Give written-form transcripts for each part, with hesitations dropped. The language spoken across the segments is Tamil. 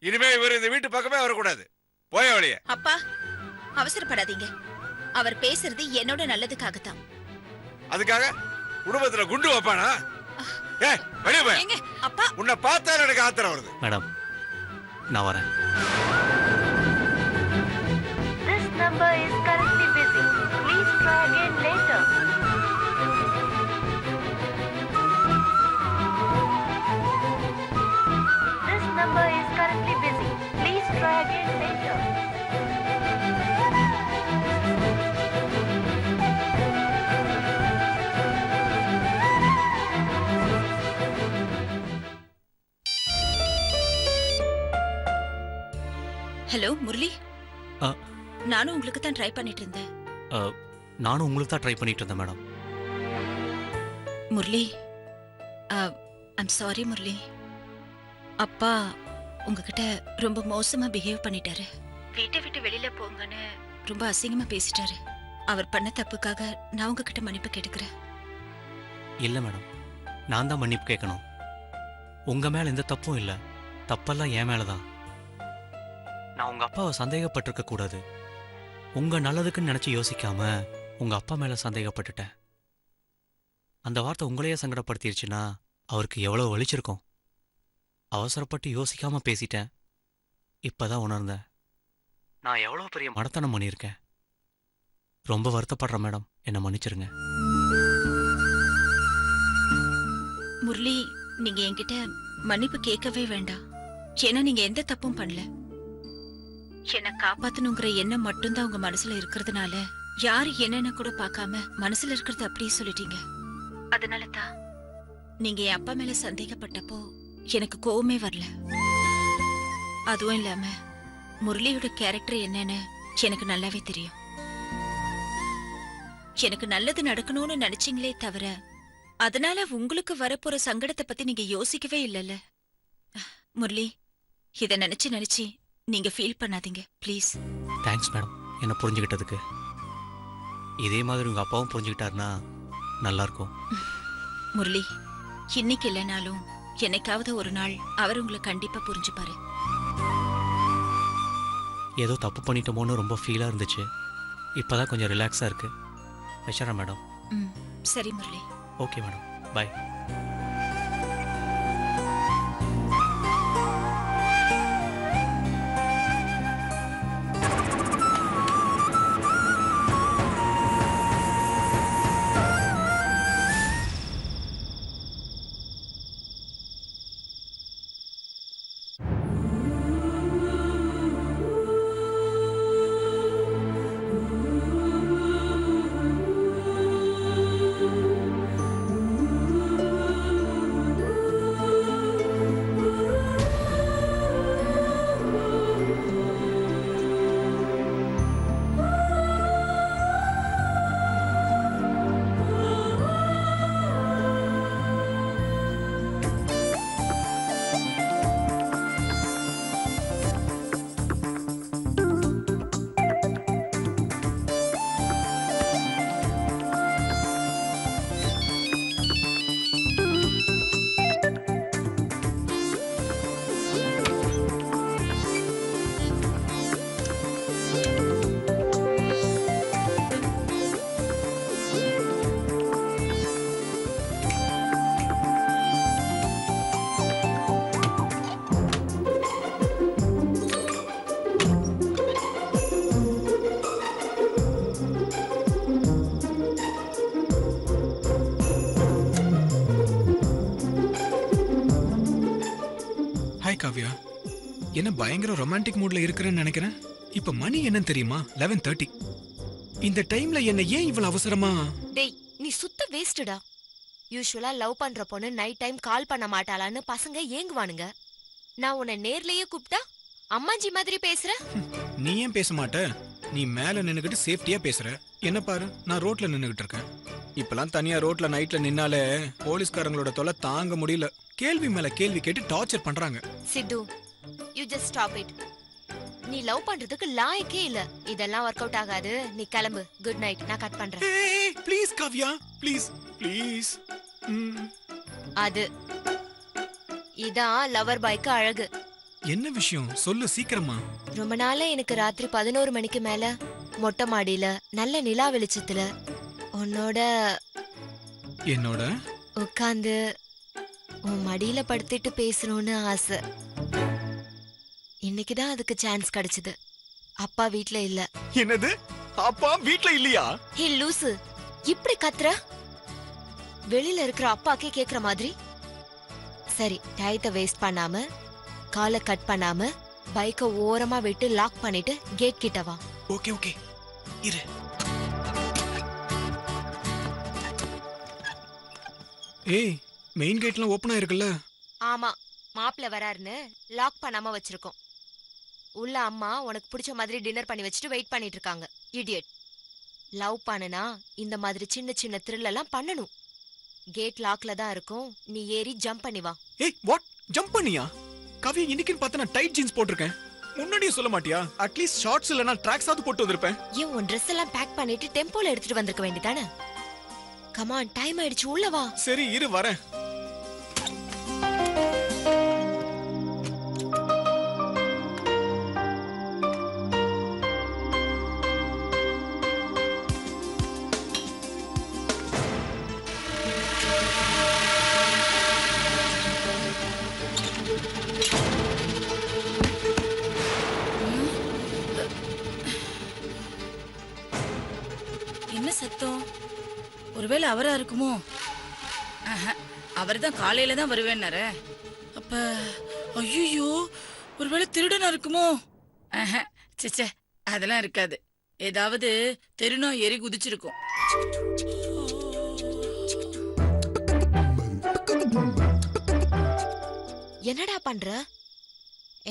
இனிமே இவர் இந்த வீட்டு பக்கமே வரக்கூடாது. போய வழியே. அப்பா அவசரப்படாதீங்க. அவர் பேசுறது என்னோட நல்லதுக்காகத்தான். அதுக்காக குடும்பத்துல குண்டு வைப்பானா? வெளியே போய். அப்பா உன்னை பார்த்தா எனக்கு ஆத்திரம் வருது. மேடம் நான் வரேன். This number is currently busy. Please try again later. This number is currently busy. Please try again later. Hello Murali. நானும் உங்களுக்கு தான் ட்ரை பண்ணிட்டு இருந்தேன். நானும் உங்களுக்கு தான் ட்ரை பண்ணிட்டு இருந்தேன் madam. Murali I'm sorry Murali. அப்பா உங்ககிட்ட ரொம்ப மோசமா பிஹேவ் பண்ணிட்டாரு. வீட்டை விட்டு வெளியில போங்கன்னு ரொம்ப அசிங்கமா பேசிட்டாரு. அவர் பண்ண தப்புக்காக நான் உங்ககிட்ட மன்னிப்பு கேட்டுக்கிறேன். இல்லை மேடம், நான் தான் மன்னிப்பு கேட்கணும். உங்க மேல எந்த தப்பும் இல்லை. தப்பெல்லாம் என் மேலதான். நான் உங்க அப்பாவை சந்தேகப்பட்டிருக்க கூடாது. உங்க நல்லதுக்குன்னு நினைச்சு யோசிக்காம உங்க அப்பா மேல சந்தேகப்பட்டுட்டேன். அந்த வார்த்தை உங்களையே சங்கடப்படுத்திருச்சுன்னா அவருக்கு எவ்வளவு வலிச்சிருக்கும். அவசரப்பட்டு யோசிக்காம பேசிட்டேன். இப்பதான் உணர்ந்தேன் நான் எவ்வளவு பெரிய மடத்தனம் பண்ணியிருக்கேன். ரொம்ப வருத்தப்படுறேன் மேடம், என்னை மன்னிச்சிருங்க. முரளி, நீங்க என்கிட்ட மன்னிப்பு கேட்கவே வேண்டாம். ஏன்னா நீங்க எந்த தப்பும் பண்ணல. என்னை காப்பாத்தணுங்கிற எண்ணம் மட்டும்தான் உங்க மனசுல இருக்கிறதுனால யாரு என்னன்னு கூட பார்க்காம மனசுல இருக்கிறது அப்படியே சொல்லிட்டீங்க. அதனால தான் நீங்க என் அப்பா மேல சந்தேகப்பட்டப்போ எனக்கு கோவமே வரல. அதுவும் இல்லாம முரளியோட கேரக்டர் என்னன்னு எனக்கு நல்லாவே தெரியும். எனக்கு நல்லது நடக்கணும்னு நினைச்சீங்களே தவிர அதனால உங்களுக்கு வரப்போற சங்கடத்தை பத்தி நீங்க யோசிக்கவே இல்லைல்ல. முரளி, இத நினைச்சு நீங்க ஃபீல் பண்ணாதீங்க ப்ளீஸ். தேங்க்ஸ் மேடம், என்ன புரிஞ்சுக்கிட்டதுக்கு. இதே மாதிரி உங்க அப்பாவும் புரிஞ்சுக்கிட்டாருன்னா நல்லா இருக்கும். முரளி, இன்னைக்கு இல்லைனாலும் என்னைக்காவது ஒரு நாள் அவர் உங்களை கண்டிப்பா புரிஞ்சுப்பாரு. ஏதோ தப்பு பண்ணிட்டோமோன்னு ரொம்ப ஃபீலா இருந்துச்சு. இப்பதான் கொஞ்சம் ரிலாக்ஸா இருக்கு. வச்சுறேன் மேடம். சரி முரளி. ஓகே மேடம், பாய். காவ்யா, என்ன பயங்கர ரொமான்டிக் மூட்ல இருக்கிறேன்னு நினைக்கிறேன். இப்ப மணி என்னன்னு தெரியுமா? 11:30. இந்த டைம்ல என்ன ஏன் இவ்வளவு அவசரமா? டேய், நீ சுத்த வேஸ்ட்டா. யூசுவலா லவ் பண்ற பொண்ணு நைட் டைம் கால் பண்ண மாட்டாளான்னு பசங்க ஏங்குவானுங்க. நான் உன்னை நேர்லயே கூப்பிட்டா அம்மாஞ்சி மாதிரி பேசுற. நீ ஏன் பேச மாட்ட? நீ மேல நின்னுகிட்டு சேஃப்டியா பேசுற. என்ன பாரு, நான் ரோட்ல நின்னுகிட்டு இருக்கேன். இப்பெல்லாம் தனியா ரோட்ல நைட்ல நின்னாலே போலீஸ்காரங்களோட தொலை தாங்க முடியல. கேள்வி மேல கேள்வி கேட்டு டார்ச்சர் பண்றாங்க. சித்து, யூ ஜஸ்ட் ஸ்டாப் இட். நீ லவ் பண்றதுக்கு லாயக்கே இல்ல. இதெல்லாம் வொர்க் அவுட் ஆகாது. நீ கிளம்பு. Good night. நான் கட் பண்றேன். Please Kavya, please please. அது இதான் லவர் பாய்க்கு அழகு. என்ன விஷயம் சொல்லு சீக்கிரமா. ரொம்ப நாளா எனக்கு ராத்திரி 11 மணிக்கு மேல மொட்டை மாடியில நல்ல நிலா வெளிச்சத்துல உன்னோட என்னோட உட்காந்து உன் மடியில படுத்துட்டு பேசணும்னு ஆசை. இன்னைக்குதான் அதுக்கு சான்ஸ் கிடைச்சது. அப்பா வீட்ல இல்ல. என்னது? அப்பா வீட்ல இல்லையா? ஹே லூசு, இப்படி கத்துற? வெளியில இருக்கிற அப்பாக்கே கேக்குற மாதிரி. சரி, டயத்தை வேஸ்ட் பண்ணாம காலை கட் பண்ணாம பைக்கை ஓரமா விட்டு லாக் பண்ணிட்டு கேட் கிட்ட வா. ஓகே ஓகே இரு. ஏய், மெயின் கேட்லாம் ஓபனா இருக்குல்ல? ஆமா, மாப்பிள்ள வராருன்னு லாக் பண்ணாம வச்சிருக்கோம். உள்ள அம்மா உனக்கு பிடிச்ச மாதிரி டின்னர் பண்ணி வச்சுட்டு வெயிட் பண்ணிட்டு இருக்காங்க. இடியட். லவ் பண்ணனா இந்த மாதிரி சின்ன சின்ன த்ரில் எல்லாம் பண்ணணும். கேட் லாக்ல தான் இருக்கும். நீ ஏறி ஜம்ப் பண்ணி வா. ஏய் வாட்? ஜம்ப் பண்ணியா? கவி, இன்னைக்குன்னு பார்த்து நான் டைட் ஜீன்ஸ் போட்டிருக்கேன். முன்னாடியே சொல்ல மாட்டியா? அட்லீஸ்ட் ஷார்ட்ஸ் இல்லனா ட்ராக்ஸ் ஆது போட்டு வந்திருப்பேன். ஏன் உன் ட்ரெஸ் எல்லாம் பேக் பண்ணிட்டு டெம்போல எடுத்துட்டு வந்திருக்க வேண்டியதானே? கமான், டைம் ஆயிடுச்சு, உள்ள வா. சரி இரு வரேன். என்ன சத்தம்? ஒருவேளை அவரா இருக்குமோ? அவர் தான் காலையில தான் வருவேன்னாரே. அப்ப ஐயோ, ஒருவேளை திருடனா இருக்குமோ? சிச்சே, அதெல்லாம் இருக்காது. ஏதாவது தெருநா ஏறி குதிச்சிருக்கும். என்னடா பண்ற?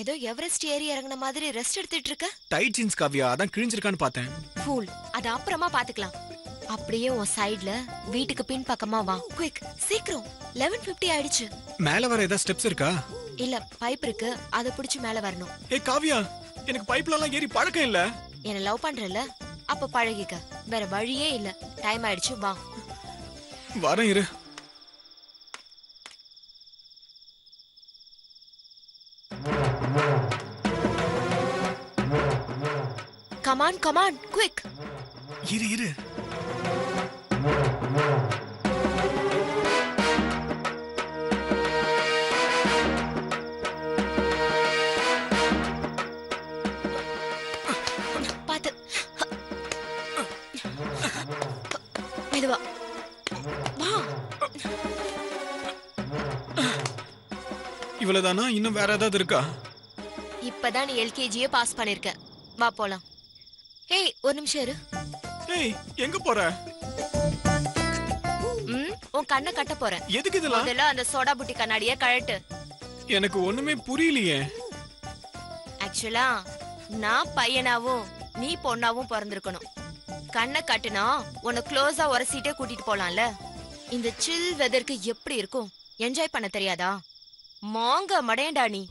ஏதோ எவரெஸ்ட் ஏறி இறங்குன மாதிரி ரெஸ்ட் எடுத்துட்டு இருக்க. டைட் ஜீன்ஸ் காவியா, அதான் கிழிஞ்சிருக்கான்னு பார்த்தேன். ஃபூல், அது அப்புறமா பாத்துக்கலாம். அப்படியே உன் சைடுல வீட்டுக்கு பின் பக்கமா வா. குயிக், சீக்கிரம். 11:50 ஆயிடுச்சு. மேல வர ஏதாவது ஸ்டெப்ஸ் இருக்கா? இல்ல, பைப் இருக்கு, அதை பிடிச்சு மேல வரணும். ஏய் காவியா, எனக்கு பைப்ல எல்லாம் ஏறி பழக்கம் இல்ல. என்ன லவ் பண்றல, அப்ப பழகிக்க. வேற வழியே இல்ல. டைம் ஆயிடுச்சு, வா. வரேன் இரு. Come on come on, quick. இரு இரு. பாத்து. மெதுவா வா. இவ்வளவுதானா? இன்னும் வேற ஏதாவது இருக்கா? இப்பதான் நீ எல்கேஜியே பாஸ் பண்ணிருக்க. வா போலாம். ஏய், ஒரு நிமிஷம் இரு. ஏய், எங்க போற? உன் கண்ணை கட்ட போறேன். எதுக்கு இதெல்லாம்? முதல்ல அந்த சோடா புட்டி கண்ணாடிய கழட்டு. எனக்கு ஒண்ணுமே புரியலையே. ஆக்சுவலா நான் பையனாவும் நீ பொண்ணாவும் பிறந்திருக்கணும். கண்ணை கட்டுனா உன்னை க்ளோஸா உரசிட்டே கூட்டிட்டு போலாம்ல. இந்த சில் வெதருக்கு எப்படி இருக்கும்? என்ஜாய் பண்ண தெரியாதா? மாங்க மடையண்டா நீ.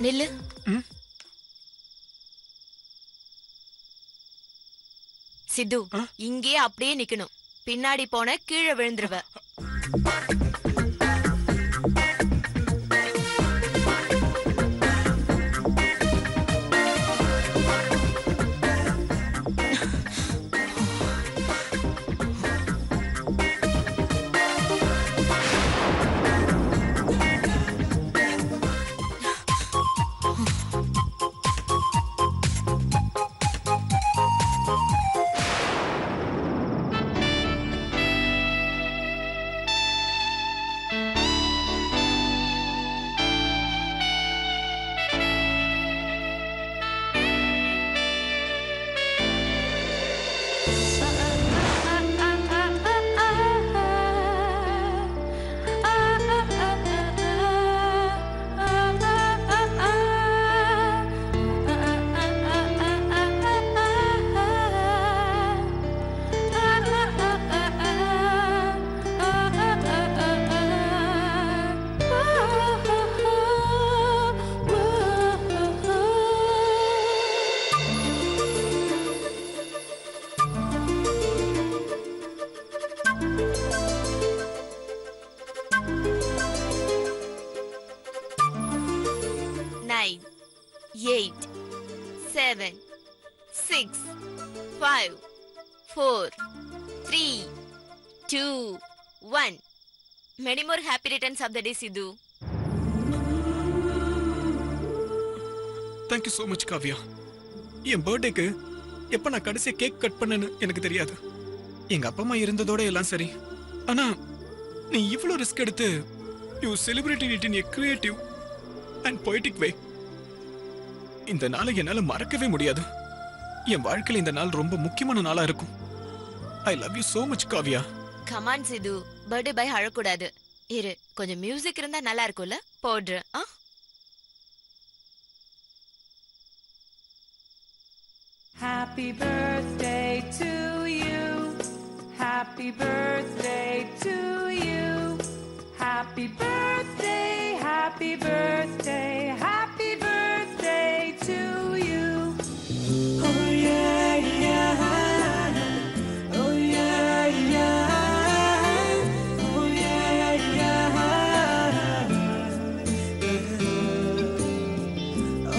நில்லு. சித்து, இங்கே அப்படியே நிக்கணும். பின்னாடி போன கீழே விழுந்துருவ. 8 7 6 5 4 3 2 1. Many more happy returns of the day, Sidhu. Thank you so much Kavya. என் பர்த்டேக்கு எப்ப நான் கடைசியா கேக் கட் பண்ணேன்னு எனக்கு தெரியாது. எங்க அப்பா அம்மா இருந்ததோட எல்லாம் சரி. ஆனா நீ இவ்வளவு ரிஸ்க் எடுத்து you celebrating it in a creative and poetic way. இந்த நாளை என்னால மறக்கவே முடியாது. என் வாழ்க்கையில இந்த நாள் ரொம்ப முக்கியமான நாளா இருக்கும். I love you so much Kavya. Come on, Sidhu. Birthday boy அழக்கூடாது. இரு, கொஞ்சம் மியூசிக் இருந்தா நல்லா இருக்கும்ல? போடுற. Happy birthday to you. Happy birthday to you. Happy birthday, happy birthday, happy birthday to you. Oh yeah, yeah. Oh yeah, yeah. Oh yeah, yeah.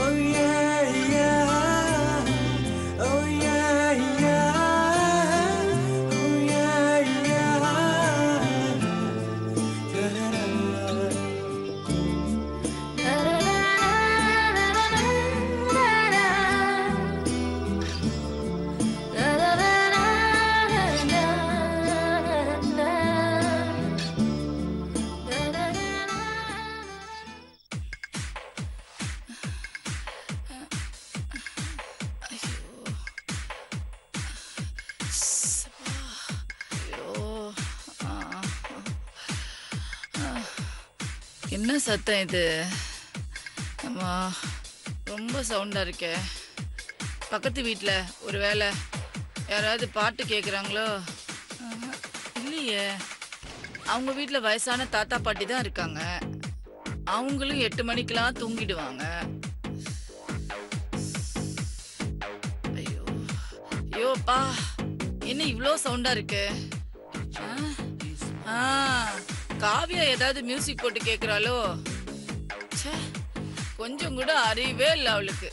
Oh yeah, yeah. Oh yeah, yeah. Oh yeah, yeah. என்ன சத்தம் இது? அம்மா, ரொம்ப சவுண்டா இருக்கே. பக்கத்து வீட்டில் ஒரு வேளை யாராவது பாட்டு கேட்குறாங்களோ? இல்லையே, அவங்க வீட்டில் வயசான தாத்தா பாட்டி தான் இருக்காங்க. அவங்களும் 8 மணிக்கெல்லாம் தூங்கிடுவாங்க. ஐயோ ஐயோப்பா, என்ன இவ்வளோ சவுண்டா இருக்கு? காவியா ஏதாவது மியூசிக் போட்டு கேட்குறாளோ? கொஞ்சம் கூட அறிவே இல்லை அவளுக்கு.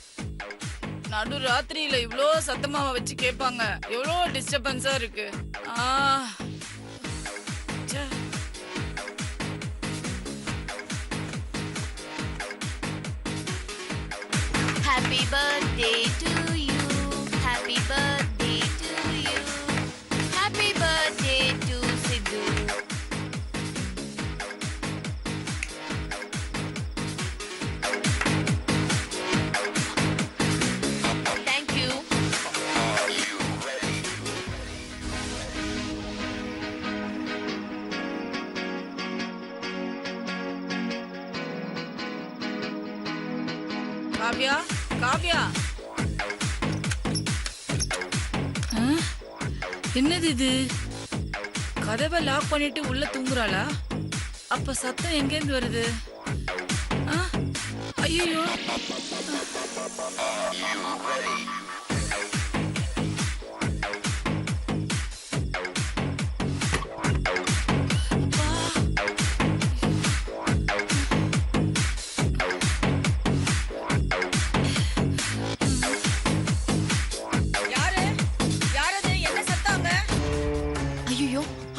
நடு ராத்திரியில இவ்வளோ சத்தமாவை வச்சு கேட்பாங்க. எவ்வளோ டிஸ்டர்பன்ஸா இருக்கு. Happy birthday to you. Happy birthday to you. Happy birthday to Sidhu. Thank you. Kavya, Kavya, என்னது இது? கதவை லாக் பண்ணிட்டு உள்ள தூங்குறாளா? அப்ப சத்தம் எங்கேருந்து வருது? ஐயோ,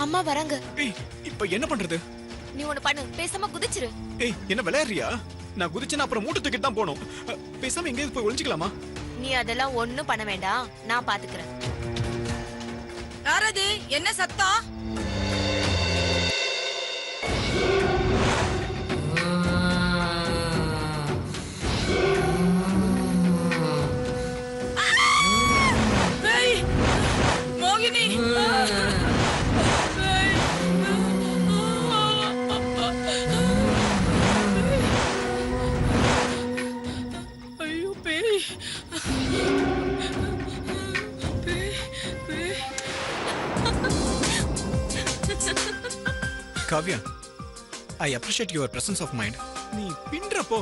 அம்மா வராங்க. ஏய், இப்போ என்ன பண்றது? நீ ஒண்ணு பண்ணு, பேசாம குதிச்சிரு. ஏய், என்ன விளையாடுறியா? நான் குதிச்சேன்னா அப்புறம் மூட்டை தூக்கிட்டு தான் போகணும். பேசாம எங்கேயாவது போய் ஒளிஞ்சிக்கலாமா? நீ அதெல்லாம் ஒண்ணும் பண்ண வேண்டாம், நான் பாத்துக்கிறேன். யாரது? என்ன சத்தம்? மோகினி, Kavya, I appreciate your presence of mind. நீ பின்றப்போ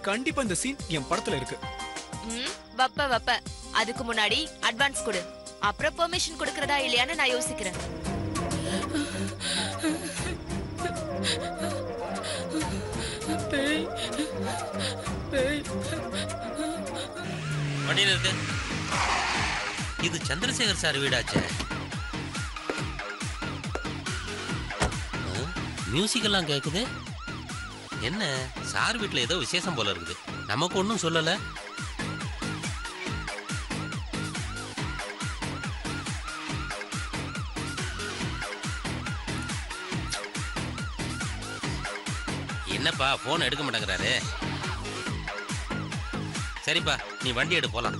கண்டிப்பா இந்த சீன் என் படத்துல இருக்கு. வப்ப வப்ப, அதுக்கு முன்னாடி அட்வான்ஸ் கொடு, அப்புறம் பெர்மிஷன் கொடுக்கறதா இல்லையான்னு நான் யோசிக்கிறேன். வண்டி நிறுத்து. இது சந்திரசேகர் சார் வீடாச்சே. மியூசிக் எல்லாம் கேக்குது. என்ன சார் வீட்டுல ஏதோ விசேஷம் போல இருக்குது. நமக்கு ஒன்றும் சொல்லல. என்னப்பா போன் எடுக்க மாட்டேங்கிறாரு. சரிப்பா நீ வண்டி எடு போலாம்.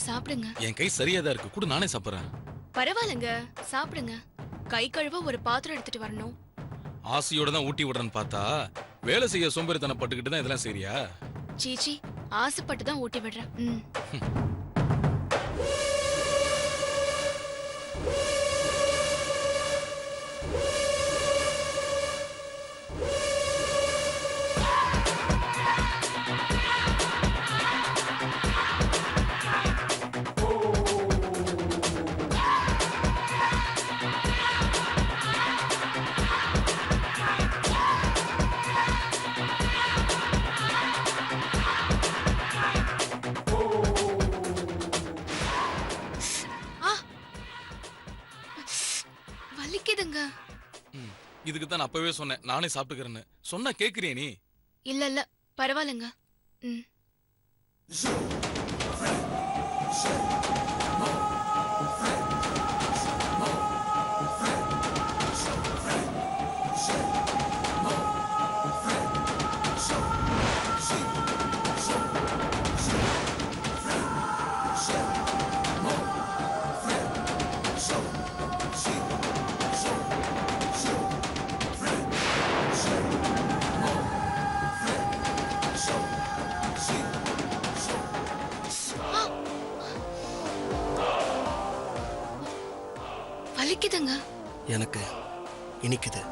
சாப்பிடுங்க. என் கை சரியா தான் இருக்கு. கூட நானே சாப்பிடுறேன். பரவாயில்லைங்க, சாப்பிடுங்க. கை கழுவ ஒரு பாத்திரம் எடுத்துட்டு வரணும். ஆசையோட தான் ஊட்டி விடுறேன்னு பார்த்தா வேலை செய்ய சோம்பேறித்தனம் பட்டுக்கிட்டு தான் இதெல்லாம் சரியா? சீச்சி, ஆசைப்பட்டு தான் ஊட்டி விடுறேன். ம். வலிக்குதுங்க. இதுக்கு தான் நான் அப்பவே சொன்னேன் நானே சாப்பிட்டுக்கிறேன்னு. சொன்னா கேக்குறியா நீ? இல்ல இல்ல பரவாயில்லைங்க. ம். வலிக்குதுங்க. எனக்கு இனிக்குது.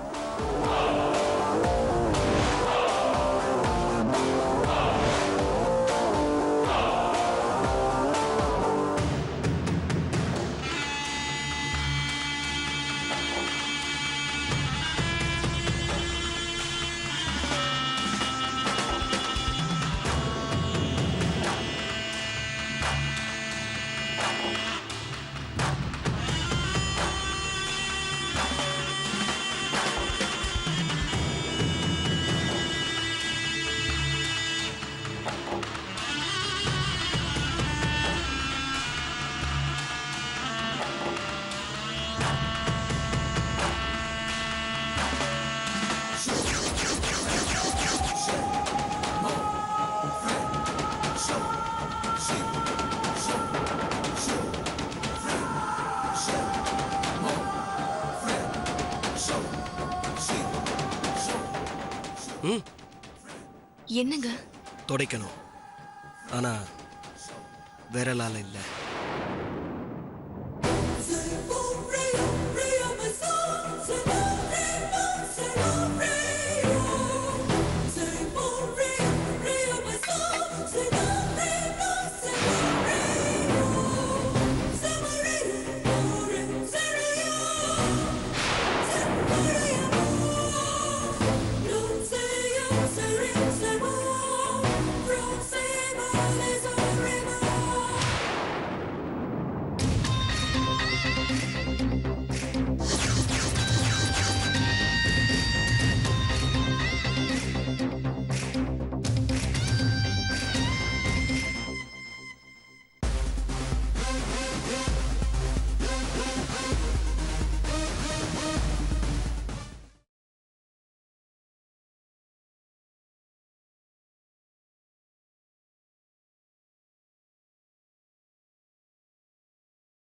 என்னங்க? துடைக்கணும். ஆனா விரலால இல்ல.